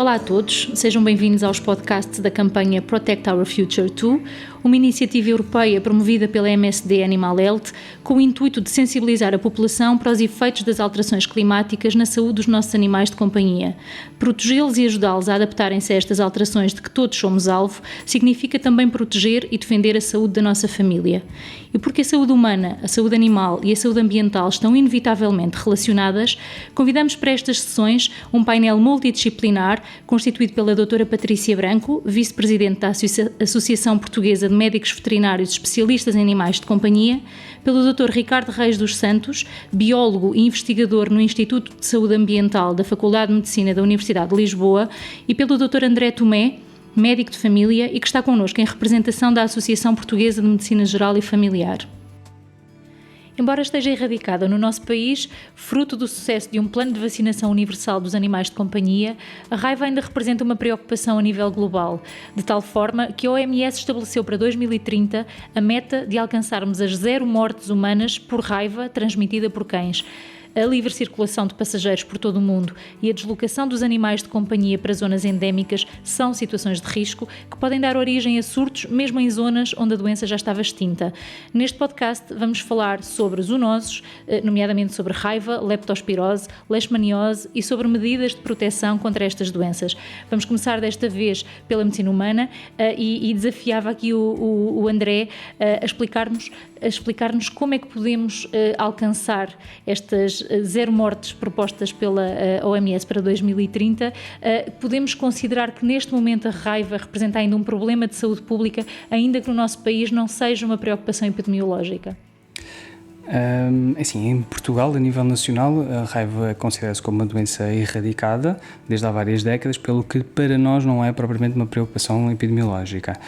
Olá a todos, sejam bem-vindos aos podcasts da campanha Protect Our Future 2, uma iniciativa europeia promovida pela MSD Animal Health com o intuito de sensibilizar a população para os efeitos das alterações climáticas na saúde dos nossos animais de companhia. Protegê-los e ajudá-los a adaptarem-se a estas alterações de que todos somos alvo significa também proteger e defender a saúde da nossa família. E porque a saúde humana, a saúde animal e a saúde ambiental estão inevitavelmente relacionadas, convidamos para estas sessões um painel multidisciplinar constituído pela doutora Patrícia Branco, vice-presidente da Associação Portuguesa de Médicos Veterinários Especialistas em Animais de Companhia, pelo Dr. Ricardo Reis dos Santos, biólogo e investigador no Instituto de Saúde Ambiental da Faculdade de Medicina da Universidade de Lisboa, e pelo Dr. André Tomé, médico de família e que está connosco em representação da Associação Portuguesa de Medicina Geral e Familiar. Embora esteja erradicada no nosso país, fruto do sucesso de um plano de vacinação universal dos animais de companhia, a raiva ainda representa uma preocupação a nível global, de tal forma que a OMS estabeleceu para 2030 a meta de alcançarmos as 0 mortes humanas por raiva transmitida por cães. A livre circulação de passageiros por todo o mundo e a deslocação dos animais de companhia para zonas endémicas são situações de risco que podem dar origem a surtos, mesmo em zonas onde a doença já estava extinta. Neste podcast vamos falar sobre zoonoses, nomeadamente sobre raiva, leptospirose, leishmaniose e sobre medidas de proteção contra estas doenças. Vamos começar desta vez pela medicina humana e desafiava aqui o André a explicar-nos como é que podemos alcançar estas 0 mortes propostas pela OMS para 2030. Podemos considerar que neste momento a raiva representa ainda um problema de saúde pública, ainda que no nosso país não seja uma preocupação epidemiológica? Assim, em Portugal, a nível nacional, a raiva considera-se como uma doença erradicada desde há várias décadas, pelo que para nós não é propriamente uma preocupação epidemiológica.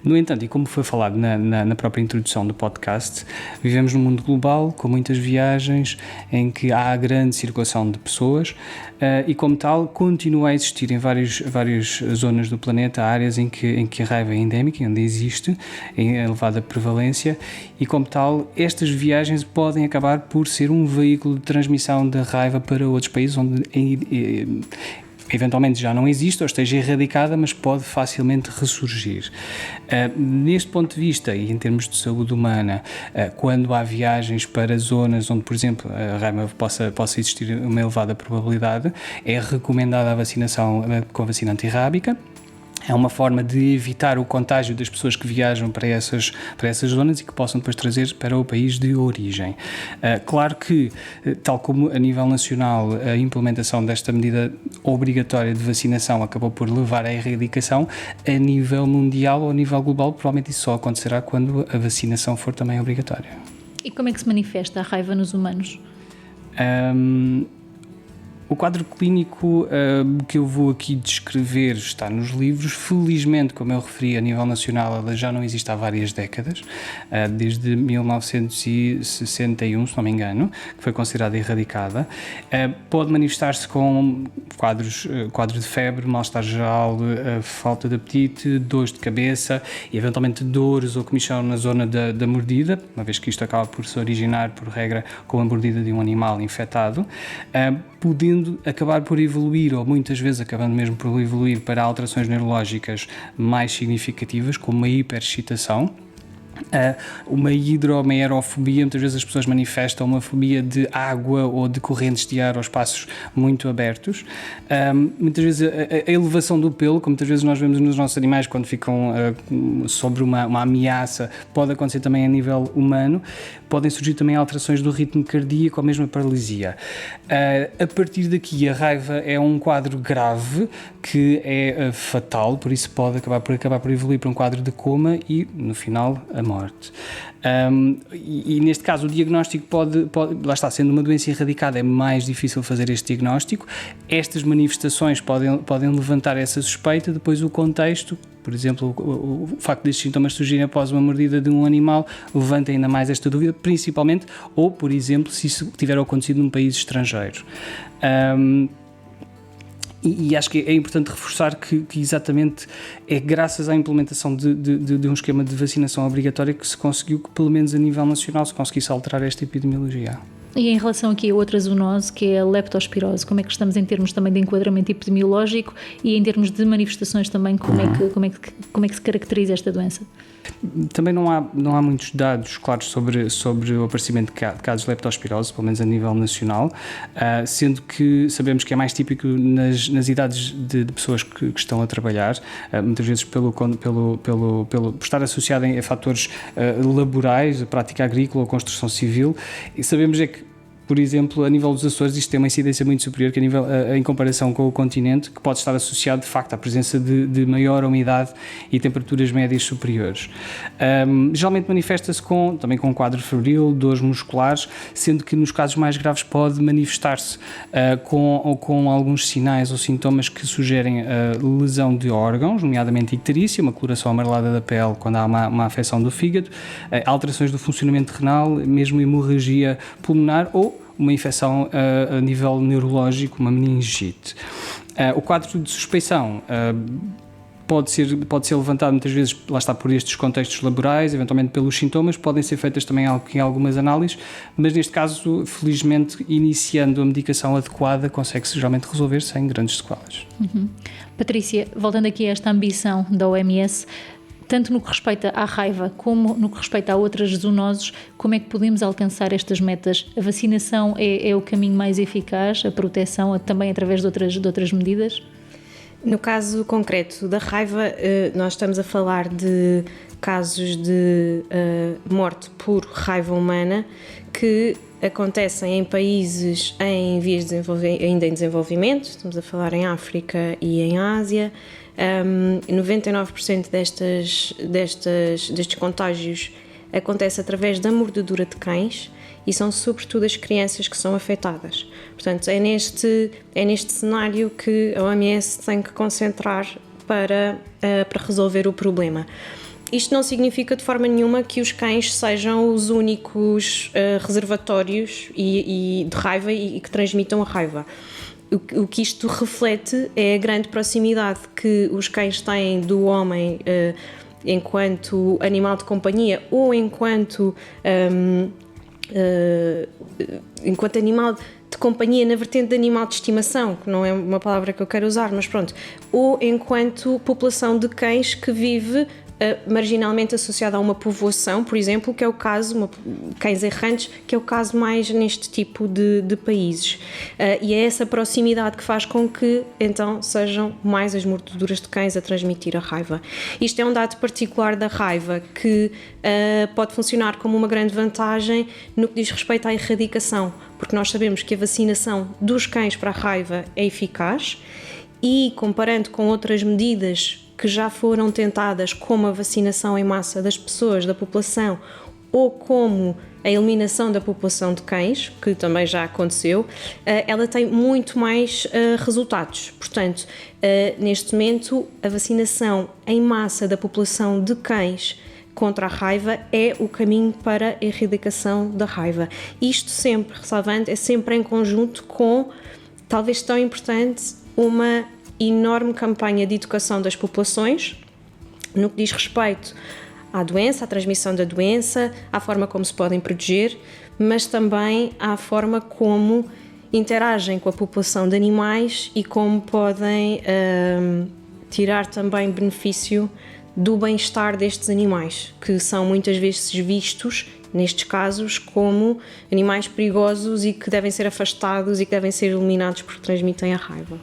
No entanto, e como foi falado na própria introdução do podcast, vivemos num mundo global com muitas viagens em que há grande circulação de pessoas e, como tal, continua a existir em várias zonas do planeta áreas em que a raiva é endémica, onde existe em elevada prevalência, e, como tal, estas viagens podem acabar por ser um veículo de transmissão da raiva para outros países onde eventualmente já não existe ou esteja erradicada, mas pode facilmente ressurgir. Neste ponto de vista e em termos de saúde humana, quando há viagens para zonas onde, por exemplo, a raiva possa existir uma elevada probabilidade, é recomendada a vacinação com a vacina antirrábica. É uma forma de evitar o contágio das pessoas que viajam para essas zonas e que possam depois trazer para o país de origem. Claro que, tal como a nível nacional, a implementação desta medida obrigatória de vacinação acabou por levar à erradicação, a nível mundial ou a nível global, provavelmente isso só acontecerá quando a vacinação for também obrigatória. E como é que se manifesta a raiva nos humanos? O quadro clínico que eu vou aqui descrever está nos livros. Felizmente, como eu referi, a nível nacional ela já não existe há várias décadas, desde 1961, se não me engano, que foi considerada erradicada. Pode manifestar-se com quadro de febre, mal-estar geral, falta de apetite, dores de cabeça e eventualmente dores ou comichão na zona da mordida, uma vez que isto acaba por se originar, por regra, com a mordida de um animal infectado, podendo acabar por evoluir, ou muitas vezes acabando mesmo por evoluir para alterações neurológicas mais significativas, como a hiperexcitação, uma hidromeerofobia. Muitas vezes as pessoas manifestam uma fobia de água ou de correntes de ar aos espaços muito abertos. Muitas vezes a elevação do pelo, como muitas vezes nós vemos nos nossos animais quando ficam sobre uma ameaça, pode acontecer também a nível humano. Podem surgir também alterações do ritmo cardíaco ou mesmo a paralisia. A partir daqui, a raiva é um quadro grave que é fatal, por isso pode acabar por evoluir para um quadro de coma e, no final, a morte. E neste caso o diagnóstico pode, lá está, sendo uma doença erradicada, é mais difícil fazer este diagnóstico. Estas manifestações podem levantar essa suspeita, depois o contexto, por exemplo, o facto destes sintomas surgirem após uma mordida de um animal, levanta ainda mais esta dúvida, principalmente, ou, por exemplo, se isso tiver acontecido num país estrangeiro. E acho que é importante reforçar que exatamente é graças à implementação de um esquema de vacinação obrigatória que se conseguiu que, pelo menos a nível nacional, se conseguisse alterar esta epidemiologia. E em relação aqui a outra zoonose, que é a leptospirose, como é que estamos em termos também de enquadramento epidemiológico e em termos de manifestações também, como é que se caracteriza esta doença? Também não há muitos dados claros sobre o aparecimento de casos de leptospirose, pelo menos a nível nacional, sendo que sabemos que é mais típico nas idades de pessoas que estão a trabalhar, muitas vezes por estar associado a fatores laborais, a prática agrícola ou construção civil, e sabemos é que, por exemplo, a nível dos Açores, isto tem uma incidência muito superior que em comparação com o continente, que pode estar associado, de facto, à presença de maior umidade e temperaturas médias superiores. Geralmente manifesta-se também com quadro febril, dores musculares, sendo que nos casos mais graves pode manifestar-se com alguns sinais ou sintomas que sugerem lesão de órgãos, nomeadamente icterícia, uma coloração amarelada da pele quando há uma afecção do fígado, alterações do funcionamento renal, mesmo hemorragia pulmonar ou uma infecção a nível neurológico, uma meningite. O quadro de suspeição pode ser levantado muitas vezes, lá está, por estes contextos laborais, eventualmente pelos sintomas, podem ser feitas também em algumas análises, mas neste caso, felizmente, iniciando a medicação adequada, consegue-se geralmente resolver sem grandes sequelas. Patrícia, voltando aqui a esta ambição da OMS, tanto no que respeita à raiva como no que respeita a outras zoonoses, como é que podemos alcançar estas metas? A vacinação é o caminho mais eficaz, a proteção também através de outras medidas? No caso concreto da raiva, nós estamos a falar de casos de morte por raiva humana que acontecem em países em vias de ainda em desenvolvimento, estamos a falar em África e em Ásia. 99% destes contágios acontece através da mordedura de cães e são sobretudo as crianças que são afetadas. Portanto, é neste cenário que a OMS tem que concentrar para resolver o problema. Isto não significa de forma nenhuma que os cães sejam os únicos reservatórios de raiva e que transmitam a raiva. O que isto reflete é a grande proximidade que os cães têm do homem enquanto animal de companhia ou enquanto animal de companhia na vertente de animal de estimação, que não é uma palavra que eu quero usar, mas pronto, ou enquanto população de cães que vive marginalmente associada a uma povoação, por exemplo, que é o caso, cães errantes, que é o caso mais neste tipo de países. E é essa proximidade que faz com que, então, sejam mais as mordeduras de cães a transmitir a raiva. Isto é um dado particular da raiva que pode funcionar como uma grande vantagem no que diz respeito à erradicação, porque nós sabemos que a vacinação dos cães para a raiva é eficaz e, comparando com outras medidas que já foram tentadas, como a vacinação em massa das pessoas, da população, ou como a eliminação da população de cães, que também já aconteceu, ela tem muito mais resultados. Portanto, neste momento, a vacinação em massa da população de cães contra a raiva é o caminho para a erradicação da raiva. Isto sempre, ressalvando, é sempre em conjunto com, talvez tão importante, uma enorme campanha de educação das populações no que diz respeito à doença, à transmissão da doença, à forma como se podem proteger, mas também à forma como interagem com a população de animais e como podem tirar também benefício do bem-estar destes animais, que são muitas vezes vistos, nestes casos, como animais perigosos e que devem ser afastados e que devem ser eliminados porque transmitem a raiva.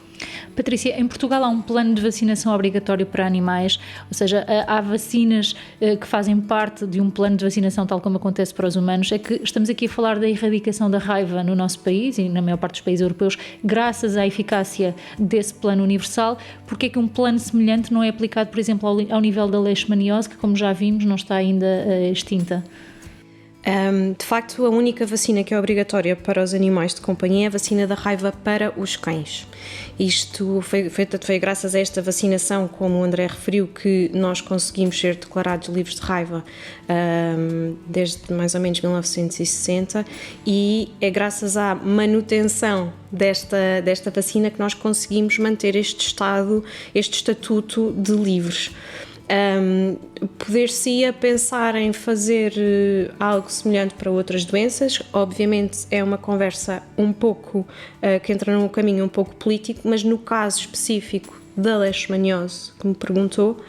Patrícia, em Portugal há um plano de vacinação obrigatório para animais, ou seja, há vacinas que fazem parte de um plano de vacinação tal como acontece para os humanos. É que estamos aqui a falar da erradicação da raiva no nosso país e na maior parte dos países europeus, graças à eficácia desse plano universal. Porque é que um plano semelhante não é aplicado, por exemplo, ao nível da leishmaniose, que, como já vimos, não está ainda extinta? De facto, a única vacina que é obrigatória para os animais de companhia é a vacina da raiva para os cães. Isto foi graças a esta vacinação, como o André referiu, que nós conseguimos ser declarados livres de raiva desde mais ou menos 1960, e é graças à manutenção desta vacina que nós conseguimos manter este estatuto de livres. Poder-se-ia pensar em fazer algo semelhante para outras doenças. Obviamente é uma conversa um pouco que entra num caminho um pouco político, mas no caso específico da leishmaniose que me perguntou,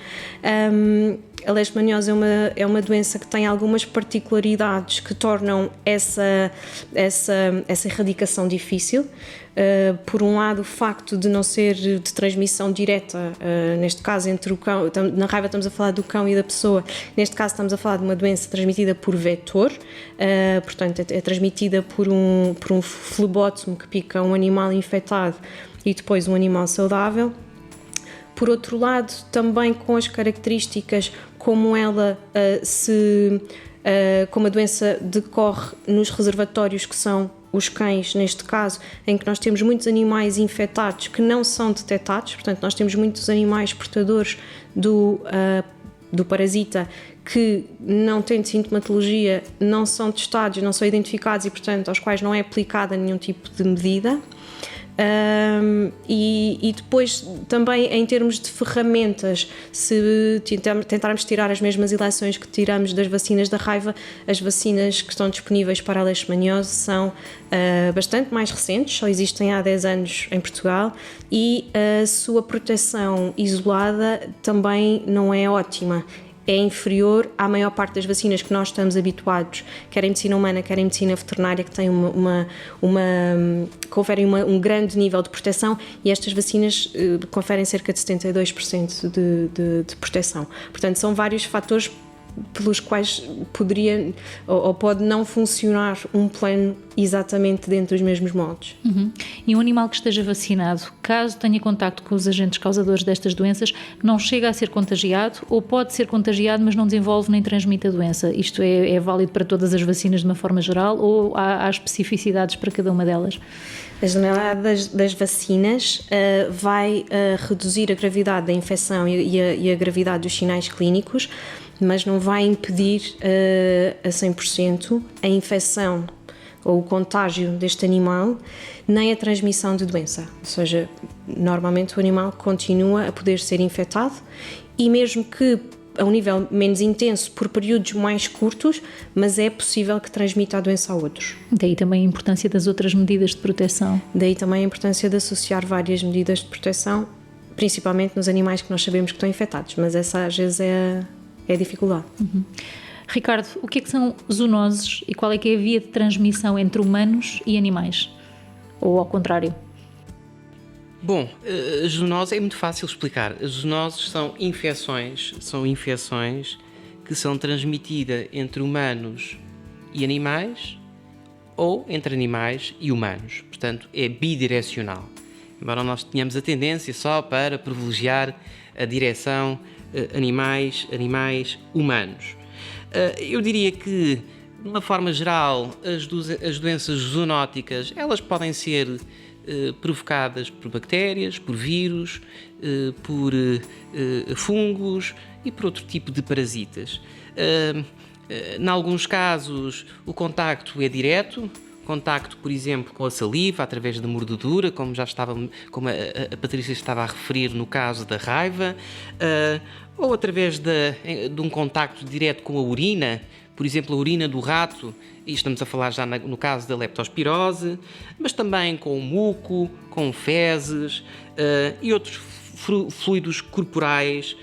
a leishmaniose é uma doença que tem algumas particularidades que tornam essa erradicação difícil. Por um lado, o facto de não ser de transmissão direta, neste caso entre o cão, na raiva estamos a falar do cão e da pessoa, neste caso estamos a falar de uma doença transmitida por vetor, portanto é transmitida por um flebótomo que pica um animal infectado e depois um animal saudável. Por outro lado, também com as características como ela como a doença decorre nos reservatórios que são os cães, neste caso, em que nós temos muitos animais infectados que não são detectados, portanto nós temos muitos animais portadores do parasita que não têm sintomatologia, não são testados, não são identificados e, portanto, aos quais não é aplicada nenhum tipo de medida. E depois também em termos de ferramentas, se tentarmos tirar as mesmas ilações que tiramos das vacinas da raiva, as vacinas que estão disponíveis para a leishmaniose são bastante mais recentes, só existem há 10 anos em Portugal e a sua proteção isolada também não é ótima. É inferior à maior parte das vacinas que nós estamos habituados, quer em medicina humana, quer em medicina veterinária, que têm conferem um grande nível de proteção, e estas vacinas conferem cerca de 72% de proteção. Portanto, são vários fatores pelos quais poderia ou pode não funcionar um plano exatamente dentro dos mesmos moldes. E um animal que esteja vacinado, caso tenha contacto com os agentes causadores destas doenças, não chega a ser contagiado ou pode ser contagiado, mas não desenvolve nem transmite a doença? Isto é válido para todas as vacinas de uma forma geral ou há especificidades para cada uma delas? A generalidade das vacinas vai reduzir a gravidade da infecção e a gravidade dos sinais clínicos, mas não vai impedir a 100% a infecção ou o contágio deste animal, nem a transmissão de doença. Ou seja, normalmente o animal continua a poder ser infectado e mesmo que a um nível menos intenso, por períodos mais curtos, mas é possível que transmita a doença a outros. Daí também a importância das outras medidas de proteção. Daí também a importância de associar várias medidas de proteção, principalmente nos animais que nós sabemos que estão infectados, mas essa às vezes é a dificuldade. Ricardo, o que é que são zoonoses e qual é que é a via de transmissão entre humanos e animais? Ou ao contrário? Bom, a zoonose é muito fácil explicar. As zoonoses são infecções que são transmitidas entre humanos e animais ou entre animais e humanos. Portanto, é bidirecional. Embora nós tenhamos a tendência só para privilegiar a direção animais, humanos. Eu diria que, de uma forma geral, as doenças zoonóticas, elas podem ser provocadas por bactérias, por vírus, por fungos e por outro tipo de parasitas. Em alguns casos, o contacto é direto, contacto, por exemplo, com a saliva, através da mordedura, como a Patrícia estava a referir no caso da raiva, ou através de um contacto direto com a urina, por exemplo, a urina do rato, e estamos a falar já no caso da leptospirose, mas também com o muco, com fezes e outros fluidos corporais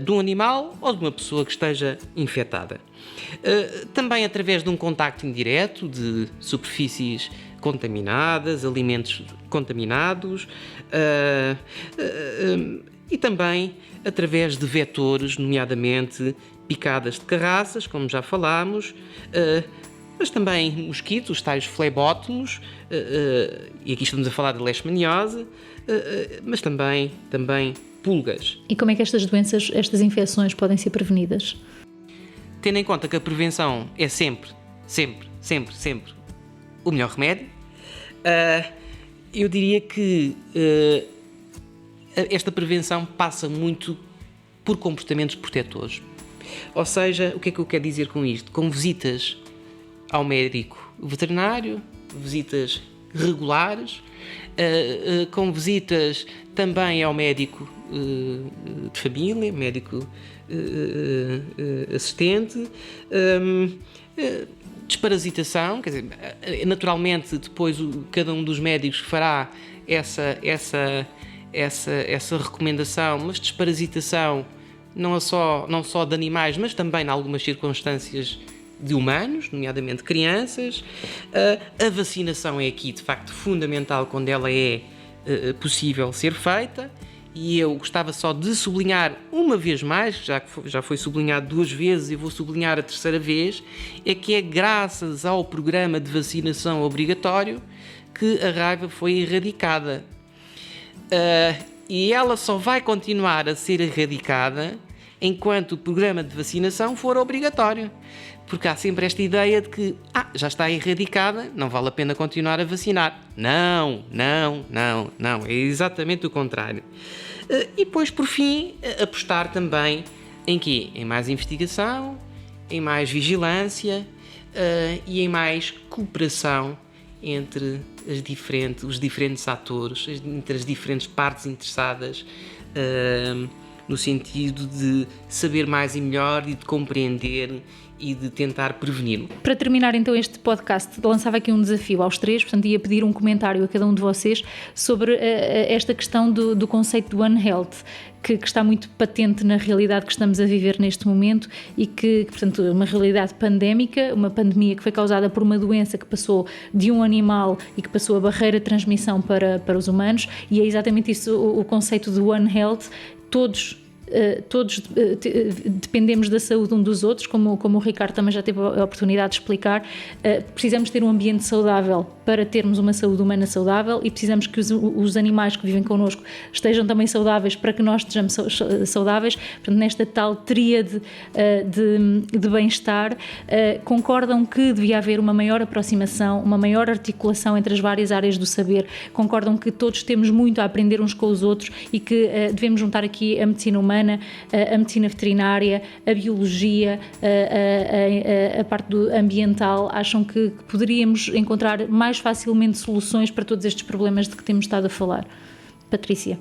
de um animal ou de uma pessoa que esteja infectada. Também através de um contacto indireto de superfícies contaminadas, alimentos contaminados, e também através de vetores, nomeadamente picadas de carraças, como já falámos, mas também mosquitos, os tais flebótomos, e aqui estamos a falar de leishmaniose, mas também pulgas. E como é que estas infecções podem ser prevenidas? Tendo em conta que a prevenção é sempre o melhor remédio, eu diria que esta prevenção passa muito por comportamentos protetores. Ou seja, o que é que eu quero dizer com isto? Com visitas ao médico veterinário, visitas regulares, com visitas também ao médico de família, médico assistente, desparasitação, quer dizer, naturalmente depois cada um dos médicos fará essa recomendação, mas desparasitação não só de animais, mas também em algumas circunstâncias de humanos, nomeadamente crianças. A vacinação é aqui de facto fundamental quando ela é possível ser feita, e eu gostava só de sublinhar uma vez mais, já foi sublinhado 2 vezes e vou sublinhar a 3ª vez, é que é graças ao programa de vacinação obrigatório que a raiva foi erradicada. E ela só vai continuar a ser erradicada enquanto o programa de vacinação for obrigatório. Porque há sempre esta ideia de que já está erradicada, não vale a pena continuar a vacinar. Não. É exatamente o contrário. E depois, por fim, apostar também em quê? Em mais investigação, em mais vigilância e em mais cooperação entre os diferentes atores, entre as diferentes partes interessadas, no sentido de saber mais e melhor e de compreender e de tentar prevenir. Para terminar então este podcast, lançava aqui um desafio aos 3, portanto ia pedir um comentário a cada um de vocês sobre esta questão do conceito do One Health, que está muito patente na realidade que estamos a viver neste momento e que, portanto, uma realidade pandémica, uma pandemia que foi causada por uma doença que passou de um animal e que passou a barreira de transmissão para os humanos, e é exatamente isso o conceito do One Health. Todos dependemos da saúde um dos outros, como o Ricardo também já teve a oportunidade de explicar. Precisamos ter um ambiente saudável para termos uma saúde humana saudável, e precisamos que os animais que vivem connosco estejam também saudáveis para que nós estejamos saudáveis. Portanto, nesta tal tríade de bem-estar, concordam que devia haver uma maior aproximação, uma maior articulação entre as várias áreas do saber, concordam que todos temos muito a aprender uns com os outros e que devemos juntar aqui a medicina humana, a medicina veterinária, a biologia, a parte ambiental. Acham que poderíamos encontrar mais facilmente soluções para todos estes problemas de que temos estado a falar? Patrícia?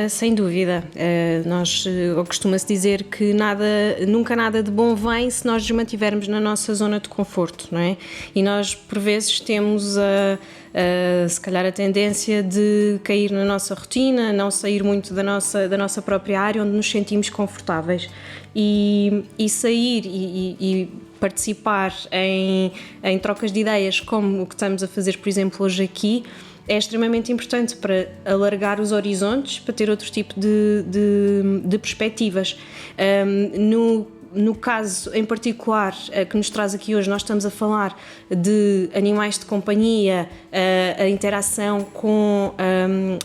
Sem dúvida. Costuma-se dizer que nunca nada de bom vem se nós nos mantivermos na nossa zona de conforto, não é? E nós, por vezes, temos se calhar a tendência de cair na nossa rotina, não sair muito da nossa própria área onde nos sentimos confortáveis, e sair e participar em trocas de ideias como o que estamos a fazer, por exemplo, hoje aqui, é extremamente importante para alargar os horizontes, para ter outro tipo de perspectivas. No caso em particular que nos traz aqui hoje, nós estamos a falar de animais de companhia, a interação com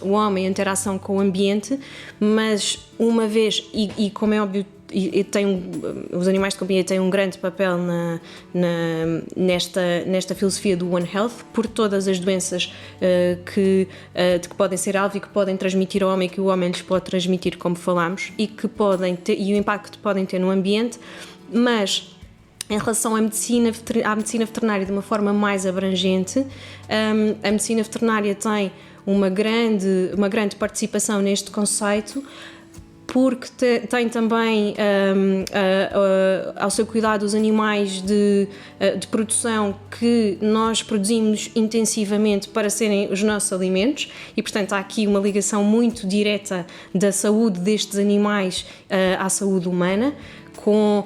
o homem, a interação com o ambiente, mas uma vez, e como é óbvio, os animais de companhia têm um grande papel nesta filosofia do One Health, por todas as doenças de que podem ser alvo e que podem transmitir ao homem, que o homem lhes pode transmitir, como falámos, e o impacto que podem ter no ambiente. Mas em relação à medicina veterinária de uma forma mais abrangente, a medicina veterinária tem uma grande participação neste conceito, porque tem também ao seu cuidado os animais de produção que nós produzimos intensivamente para serem os nossos alimentos, e portanto há aqui uma ligação muito direta da saúde destes animais à saúde humana, com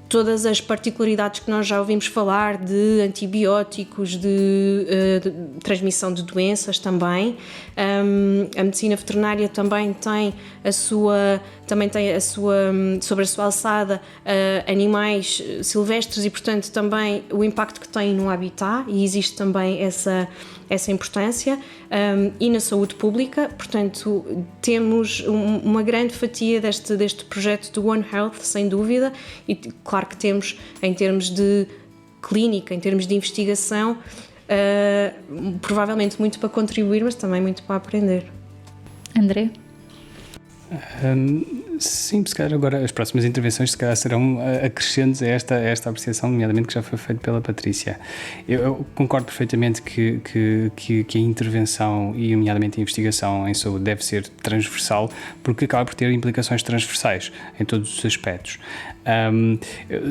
todas as particularidades que nós já ouvimos falar, de antibióticos, de transmissão de doenças também. A medicina veterinária também tem sobre a sua alçada animais silvestres, e portanto também o impacto que tem no habitat, e existe também essa importância, e na saúde pública. Portanto, temos uma grande fatia deste projeto do One Health, sem dúvida, e claro que temos, em termos de clínica, em termos de investigação, provavelmente muito para contribuir, mas também muito para aprender. André? Sim, se calhar agora as próximas intervenções se calhar serão acrescentes a esta apreciação, nomeadamente que já foi feita pela Patrícia. Eu concordo perfeitamente que a intervenção e nomeadamente a investigação em saúde deve ser transversal, porque acaba por ter implicações transversais em todos os aspectos.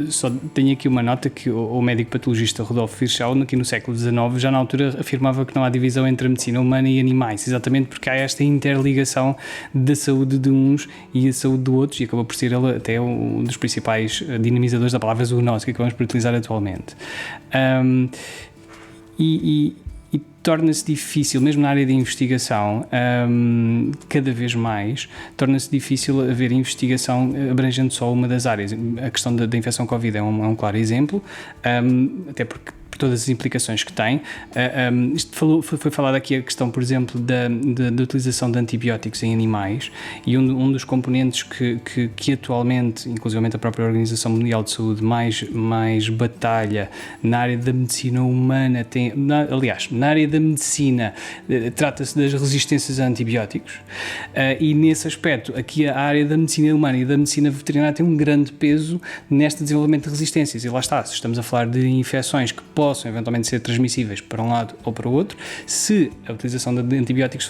Só tenho aqui uma nota que o médico patologista Rodolfo Virchow, aqui no século XIX, já na altura afirmava que não há divisão entre a medicina humana e animais, exatamente porque há esta interligação da saúde de uns e a saúde de outros, e acabou por ser ele até um dos principais dinamizadores da palavra zoonótica que vamos por utilizar atualmente. E torna-se difícil, mesmo na área de investigação, cada vez mais, torna-se difícil haver investigação abrangendo só uma das áreas. A questão da infecção Covid é um claro exemplo, até porque por todas as implicações que tem. Foi falada aqui a questão, por exemplo, da utilização de antibióticos em animais, e um dos componentes que atualmente, inclusivamente a própria Organização Mundial de Saúde, mais batalha na área da medicina humana, na área da medicina, trata-se das resistências a antibióticos, e nesse aspecto, aqui a área da medicina humana e da medicina veterinária tem um grande peso neste desenvolvimento de resistências, e lá está, se estamos a falar de infecções que possam eventualmente ser transmissíveis para um lado ou para o outro, se a utilização de antibióticos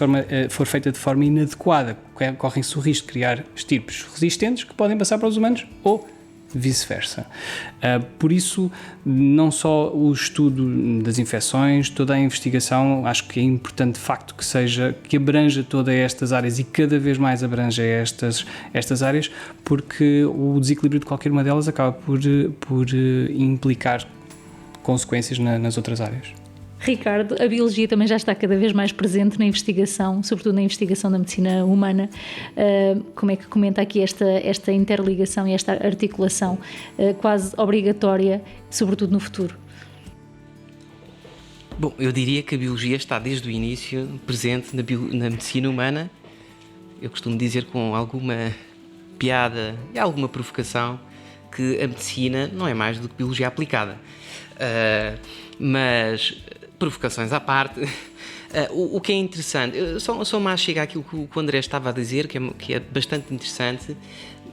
for feita de forma inadequada, correm-se o risco de criar estirpes resistentes que podem passar para os humanos ou vice-versa. Por isso, não só o estudo das infecções, toda a investigação, acho que é importante de facto que abranja todas estas áreas, e cada vez mais abranja estas áreas, porque o desequilíbrio de qualquer uma delas acaba por implicar consequências nas outras áreas. Ricardo, a biologia também já está cada vez mais presente na investigação, sobretudo na investigação da medicina humana. Como é que comenta aqui esta interligação e esta articulação quase obrigatória, sobretudo no futuro? Bom, eu diria que a biologia está desde o início presente na medicina humana. Eu costumo dizer com alguma piada e alguma provocação que a medicina não é mais do que biologia aplicada. Mas, provocações à parte, o que é interessante, só mais chega àquilo que o André estava a dizer, que é bastante interessante,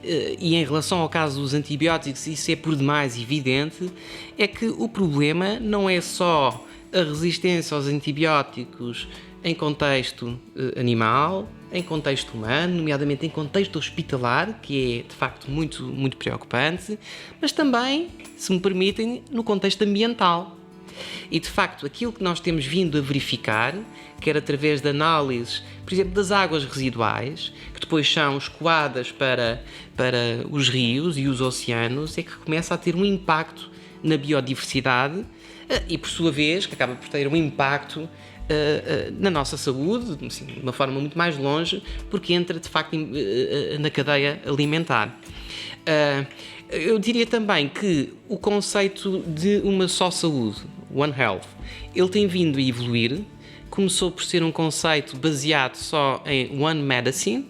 e em relação ao caso dos antibióticos, isso é por demais evidente, é que o problema não é só a resistência aos antibióticos em contexto animal, em contexto humano, nomeadamente em contexto hospitalar, que é de facto muito, muito preocupante, mas também, se me permitem, no contexto ambiental. E de facto, aquilo que nós temos vindo a verificar, quer através de análises, por exemplo, das águas residuais, que depois são escoadas para os rios e os oceanos, é que começa a ter um impacto na biodiversidade e, por sua vez, que acaba por ter um impacto na nossa saúde, assim, de uma forma muito mais longe, porque entra de facto na cadeia alimentar. Eu diria também que o conceito de uma só saúde, One Health, ele tem vindo a evoluir. Começou por ser um conceito baseado só em One Medicine,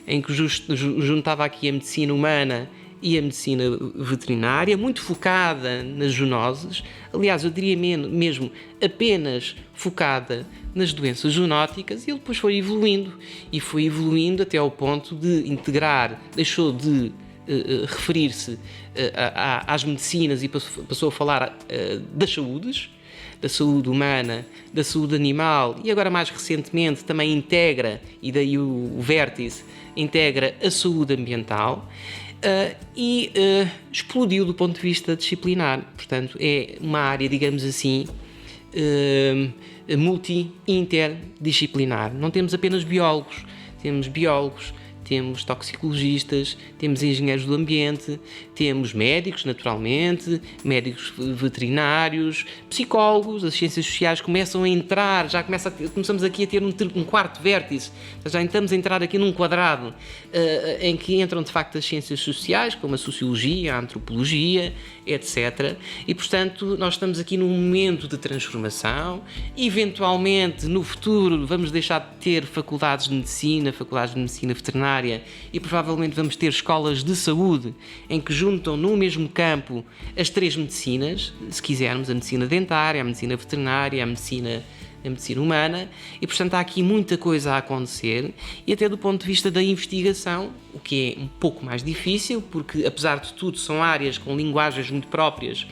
em que juntava aqui a medicina humana e a medicina veterinária, muito focada nas zoonoses. Aliás, eu diria mesmo apenas focada nas doenças zoonóticas, e ele depois foi evoluindo até ao ponto de integrar, deixou de referir-se às medicinas e passou a falar das saúdes, da saúde humana, da saúde animal, e agora mais recentemente também integra, e daí o vértice, integra a saúde ambiental. Explodiu do ponto de vista disciplinar. Portanto, é uma área, digamos assim, multi-interdisciplinar. Não temos apenas biólogos, temos toxicologistas, temos engenheiros do ambiente, temos médicos, naturalmente, médicos veterinários, psicólogos, as ciências sociais começam a entrar, começamos aqui a ter um quarto vértice, já estamos a entrar aqui num quadrado em que entram de facto as ciências sociais, como a sociologia, a antropologia, etc. E, portanto, nós estamos aqui num momento de transformação. Eventualmente, no futuro, vamos deixar de ter faculdades de medicina veterinária, e provavelmente vamos ter escolas de saúde em que juntam no mesmo campo as três medicinas, se quisermos, a medicina dentária, a medicina veterinária, a medicina em medicina humana e, portanto, há aqui muita coisa a acontecer e até do ponto de vista da investigação, o que é um pouco mais difícil, porque, apesar de tudo, são áreas com linguagens muito próprias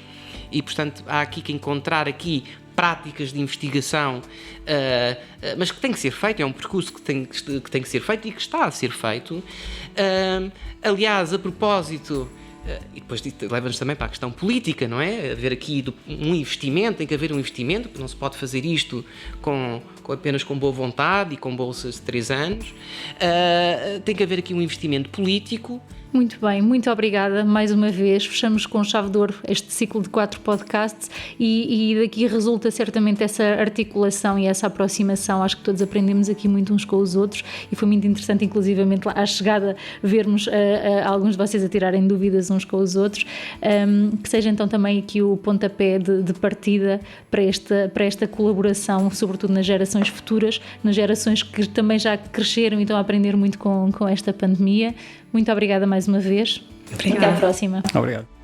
e, portanto, há aqui que encontrar aqui práticas de investigação, mas que tem que ser feito, é um percurso que tem que ser feito e que está a ser feito. Aliás, a propósito, e depois leva-nos também para a questão política, não é? Haver aqui um investimento, tem que haver um investimento, porque não se pode fazer isto apenas com boa vontade e com bolsas de 3 anos. Tem que haver aqui um investimento político. Muito bem, muito obrigada mais uma vez. Fechamos com chave de ouro este ciclo de 4 podcasts e daqui resulta certamente essa articulação e essa aproximação. Acho que todos aprendemos aqui muito uns com os outros e foi muito interessante, inclusivamente à chegada, vermos alguns de vocês a tirarem dúvidas uns com os outros. Que seja então também aqui o pontapé de partida para esta colaboração, sobretudo nas gerações futuras, nas gerações que também já cresceram e estão a aprender muito com esta pandemia. Muito obrigada mais uma vez. Obrigada. Até à próxima. Obrigado.